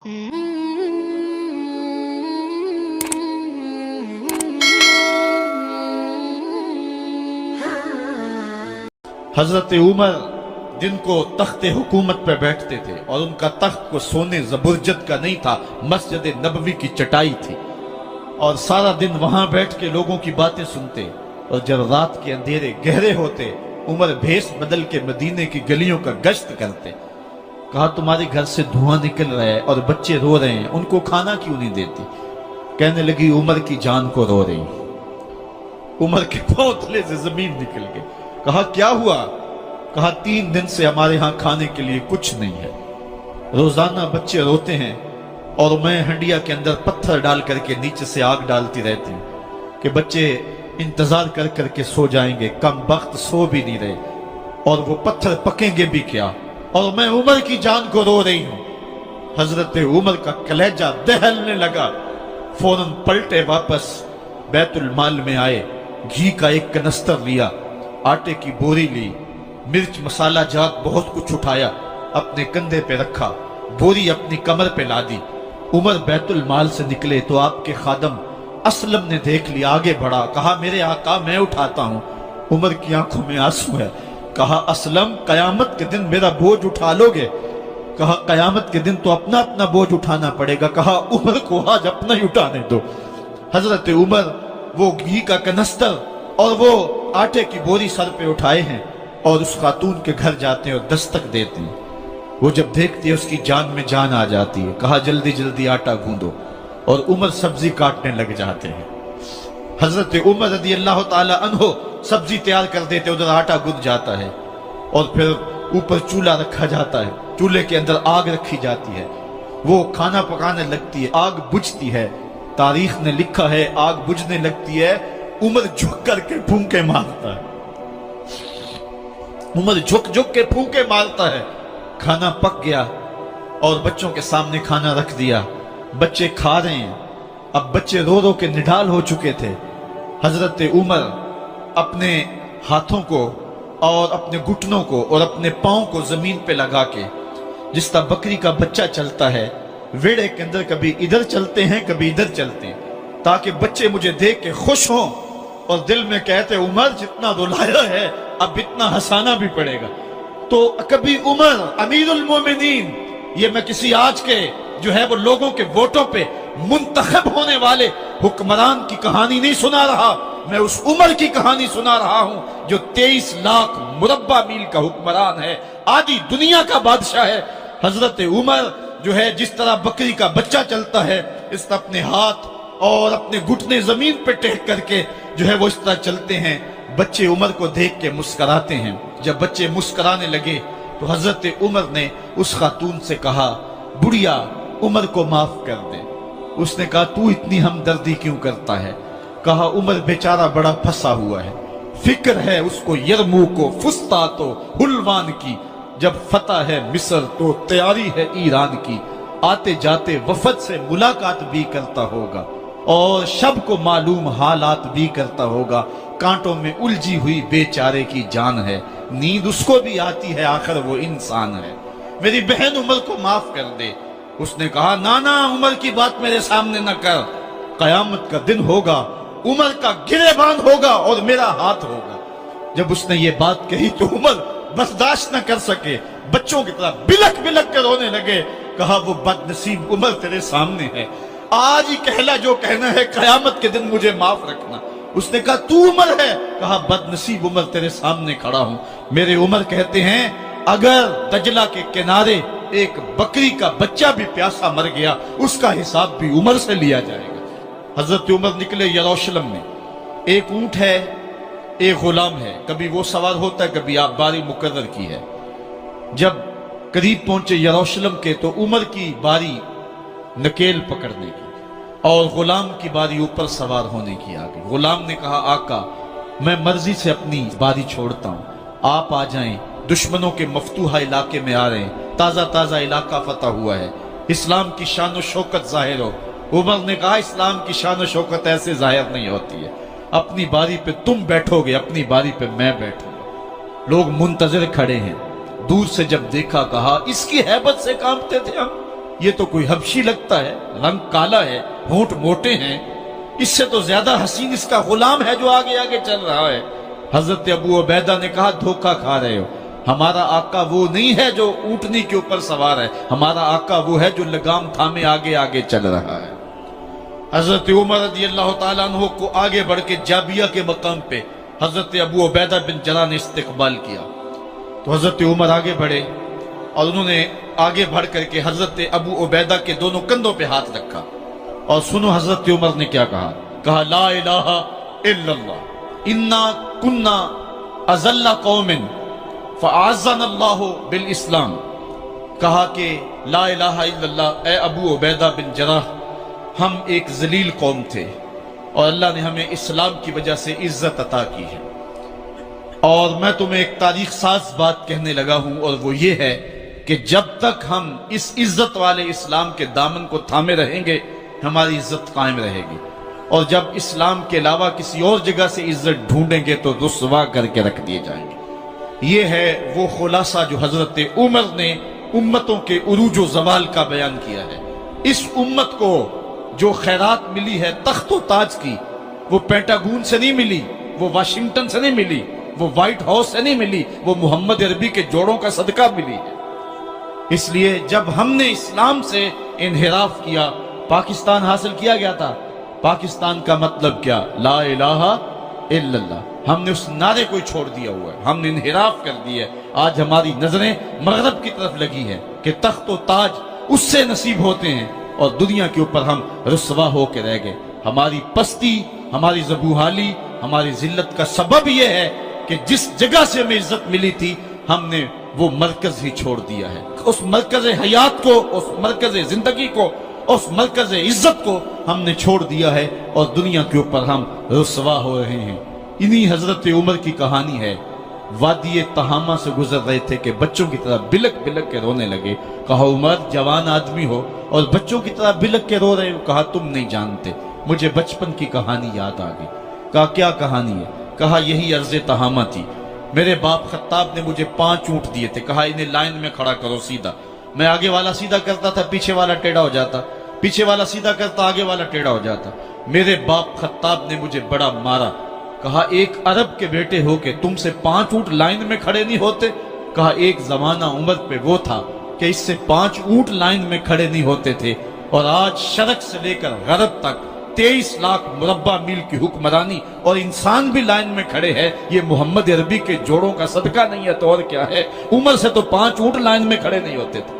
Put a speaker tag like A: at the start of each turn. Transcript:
A: हजरत उमर दिन को तख्त हुकूमत पर बैठते थे और उनका तख्त को सोने जबरजद का नहीं था, मस्जिद नबवी की चटाई थी और सारा दिन वहां बैठ के लोगों की बातें सुनते। और जब रात के अंधेरे गहरे होते उमर भेष बदल के मदीने की गलियों का गश्त करते। कहा तुम्हारे घर से धुआं निकल रहा है और बच्चे रो रहे हैं, उनको खाना क्यों नहीं देती? कहने लगी उमर की जान को रो रही। उमर के पांव तले से जमीन निकल गई। कहा क्या हुआ? कहा 3 दिन से हमारे यहाँ खाने के लिए कुछ नहीं है, रोजाना बच्चे रोते हैं और मैं हंडिया के अंदर पत्थर डाल करके नीचे से आग डालती रहती हूँ कि बच्चे इंतजार कर करके सो जाएंगे, कम वक्त सो भी नहीं रहे और वो पत्थर पकेंगे भी क्या, और मैं उमर की जान को रो रही हूँ। हजरत उमर का कलेजा दहलने लगा। फौरन पलटे वापस बैतुल माल में आए, घी का एक कनस्तर लिया, आटे की बोरी ली, मिर्च मसाला जात बहुत कुछ उठाया, अपने कंधे पे रखा, बोरी अपनी कमर पे लादी। उमर बैतुल माल से निकले तो आपके खादम असलम ने देख लिया, आगे बढ़ा, कहा मेरे आका मैं उठाता हूं। उमर की आंखों में आंसू है। कहा असलम कयामत के दिन मेरा बोझ उठा लोगे? कहा कयामत के दिन तो अपना अपना बोझ उठाना पड़ेगा। कहा उमर को आज अपना ही उठाने दो। हजरत उमर वो घी का कनस्तर और वो आटे की बोरी सर पे उठाए हैं और उस खातून के घर जाते हैं और दस्तक देते हैं। वो जब देखती है उसकी जान में जान आ जाती है। कहा जल्दी जल्दी आटा गूंदो, और उमर सब्जी काटने लग जाते हैं। हजरत उमर रदी अल्लाह ताला अन्हो सब्जी तैयार कर देते, उधर आटा गुद जाता है और फिर ऊपर चूल्हा रखा जाता है, चूल्हे के अंदर आग रखी जाती है, वो खाना पकाने लगती है, आग बुझती है। तारीख ने लिखा है आग बुझने लगती है, उमर झुक करके फूंके मारता है। उमर झुक झुक के फूंके मारता है। खाना पक गया और बच्चों के सामने खाना रख दिया, बच्चे खा रहे हैं। अब बच्चे रो रो के निढाल हो चुके थे। हजरत उमर अपने हाथों को और अपने घुटनों को और अपने पांव को जमीन पे लगा के, जिस तरह बकरी का बच्चा चलता है वेड़े के अंदर, कभी इधर चलते हैं कभी इधर चलते हैं, ताकि बच्चे मुझे देख के खुश हों और दिल में कहते उमर जितना रुलाया है अब इतना हंसाना भी पड़ेगा। तो कभी उमर अमीरुल मोमिनीन, ये मैं किसी आज के जो है वो लोगों के वोटों पे मुंतखब होने वाले हुक्मरान की कहानी नहीं सुना रहा, मैं उस उमर की कहानी सुना रहा हूं जो 23 लाख मुरब्बा मील का हुक्मरान है, आधी दुनिया का बादशाह है। हजरत उमर जो है जिस तरह बकरी का बच्चा चलता है, इस तरह अपने हाथ और अपने घुटने जमीन पे टेक करके जो है वो इस तरह चलते हैं। बच्चे उमर को देख के मुस्कुराते हैं। जब बच्चे मुस्कुराने लगे तो हजरत उमर ने उस खातून से कहा बुढ़िया उमर को माफ कर दे। उसने कहा तू इतनी हमदर्दी क्यों करता है? कहा उमर बेचारा बड़ा फंसा हुआ है, फिक्र है उसको यरमूक को, फुस्तात हुलवान की, जब फतह है मिस्र तो तैयारी है ईरान की, आते जाते वफद से मुलाकात भी करता होगा और शब को मालूम हालात भी करता होगा। कांटों में उलझी हुई बेचारे की जान है, नींद उसको भी आती है, आखिर वो इंसान है, मेरी बहन उमर को माफ कर दे। उसने कहा ना ना उमर की बात मेरे सामने न कर, कयामत का दिन होगा, उमर का गिरेबान होगा और मेरा हाथ होगा। जब उसने ये बात कही तो उमर बर्दाश्त न कर सके, बच्चों की तरह बिलक बिलक कर रोने लगे। कहा वो बदनसीब उमर तेरे सामने है, आज ही कहला जो कहना है, कयामत के दिन मुझे माफ रखना। उसने कहा तू उमर है? कहा बदनसीब उमर तेरे सामने खड़ा हूं। मेरे उमर कहते हैं अगर दजला के किनारे एक बकरी का बच्चा भी प्यासा मर गया उसका हिसाब भी उमर से लिया जाएगा। हजरत उमर निकले यरूशलेम में, एक ऊंट है एक गुलाम है, कभी वो सवार होता है कभी आप बारी मुकर्रर की है। जब करीब पहुंचे यरूशलेम के तो उमर की बारी नकेल पकड़ने की और गुलाम की बारी ऊपर सवार होने की आ गई। गुलाम ने कहा आका मैं मर्जी से अपनी बारी छोड़ता हूं, आप आ जाएं, दुश्मनों के मफतूहा इलाके में आ रहे हैं, ताजा ताजा इलाका फतह हुआ है, इस्लाम की शान और शौकत जाहिर हो। उमर ने कहा इस्लाम की शान और शौकत ऐसे जाहिर नहीं होती है, अपनी बारी पे तुम बैठोगे, अपनी बारी पे मैं बैठूंगा। लोग मुंतजर खड़े हैं। दूर से जब देखा कहा इसकी हैबत से कांपते थे हम, یہ تو کوئی حبشی لگتا ہے، رنگ کالا ہے، ہونٹ موٹے ہیں، اس سے تو زیادہ حسین اس کا غلام ہے جو آگے آگے چل رہا ہے۔ حضرت ابو عبیدہ نے کہا دھوکہ کھا رہے ہو، ہمارا آقا وہ نہیں ہے جو اونٹنی کے اوپر سوار ہے، ہمارا آقا وہ ہے جو لگام تھامے آگے آگے چل رہا ہے۔ حضرت عمر رضی اللہ تعالیٰ عنہ کو آگے بڑھ کے جابیہ کے مقام پہ حضرت ابو عبیدہ بن جراح نے استقبال کیا، تو حضرت عمر آگے بڑھے اور انہوں نے آگے بڑھ کر کے حضرت ابو عبیدہ کے دونوں کندھوں پہ ہاتھ رکھا، اور سنو حضرت عمر نے کیا کہا، کہا لا الہ الا اللہ انا کنا اذل قوم فاعزنا اللہ بالاسلام۔ کہا کہ لا الہ الا اللہ، اے ابو عبیدہ بن جراح، ہم ایک ذلیل قوم تھے اور اللہ نے ہمیں اسلام کی وجہ سے عزت عطا کی ہے۔ اور میں تمہیں ایک تاریخ ساز بات کہنے لگا ہوں، اور وہ یہ ہے کہ جب تک ہم اس عزت والے اسلام کے دامن کو تھامے رہیں گے ہماری عزت قائم رہے گی، اور جب اسلام کے علاوہ کسی اور جگہ سے عزت ڈھونڈیں گے تو رسوا کر کے رکھ دیے جائیں گے۔ یہ ہے وہ خلاصہ جو حضرت عمر نے امتوں کے عروج و زوال کا بیان کیا ہے۔ اس امت کو جو خیرات ملی ہے تخت و تاج کی، وہ پینٹاگون سے نہیں ملی، وہ واشنگٹن سے نہیں ملی، وہ وائٹ ہاؤس سے نہیں ملی، وہ محمد عربی کے جوڑوں کا صدقہ ملی ہے۔ اس لیے جب ہم نے اسلام سے انحراف کیا، پاکستان حاصل کیا گیا تھا۔ پاکستان کا مطلب کیا؟ لا الہ الا اللہ۔ ہم نے اس نعرے کو چھوڑ دیا ہوا ہے، ہم نے انحراف کر دیا ہے۔ آج ہماری نظریں مغرب کی طرف لگی ہیں کہ تخت و تاج اس سے نصیب ہوتے ہیں، اور دنیا کے اوپر ہم رسوا ہو کے رہ گئے۔ ہماری پستی، ہماری زبوحالی، ہماری ذلت کا سبب یہ ہے کہ جس جگہ سے ہمیں عزت ملی تھی ہم نے وہ مرکز ہی چھوڑ دیا ہے۔ اس مرکز حیات کو، اس مرکز زندگی کو، اس مرکز عزت کو ہم نے چھوڑ دیا ہے، اور دنیا کے اوپر ہم رسوا ہو رہے ہیں۔ انہی حضرت عمر کی کہانی ہے۔ وادی تہامہ سے گزر رہے تھے کہ بچوں کی طرح بلک بلک کے رونے لگے۔ کہا عمر جوان آدمی ہو اور بچوں کی طرح بلک کے رو رہے ہو؟ کہا تم نہیں جانتے، مجھے بچپن کی کہانی یاد آ گئی۔ کہا کیا کہانی ہے؟ کہا یہی عرض تہامہ تھی، میرے باپ خطاب نے مجھے 5 اونٹ دیے تھے، کہا انہیں لائن میں کھڑا کرو سیدھا۔ میں آگے والا سیدھا کرتا تھا، پیچھے والا ٹیڑھا ہو جاتا، پیچھے والا سیدھا کرتا، آگے والا ٹیڑھا ہو جاتا۔ میرے باپ خطاب نے مجھے بڑا مارا۔ کہا ایک عرب کے بیٹے ہو کہ تم سے 5 اونٹ لائن میں کھڑے نہیں ہوتے؟ کہا ایک زمانہ عمر پہ وہ تھا کہ اس سے 5 اونٹ لائن میں کھڑے نہیں ہوتے تھے، اور آج شرق سے لے کر غرب تک 23 لاکھ مربع میل کی حکمرانی اور انسان بھی لائن میں کھڑے ہیں۔ یہ محمد عربی کے جوڑوں کا صدقہ نہیں ہے تو اور کیا ہے؟ عمر سے تو 5 اونٹ لائن میں کھڑے نہیں ہوتے تھے۔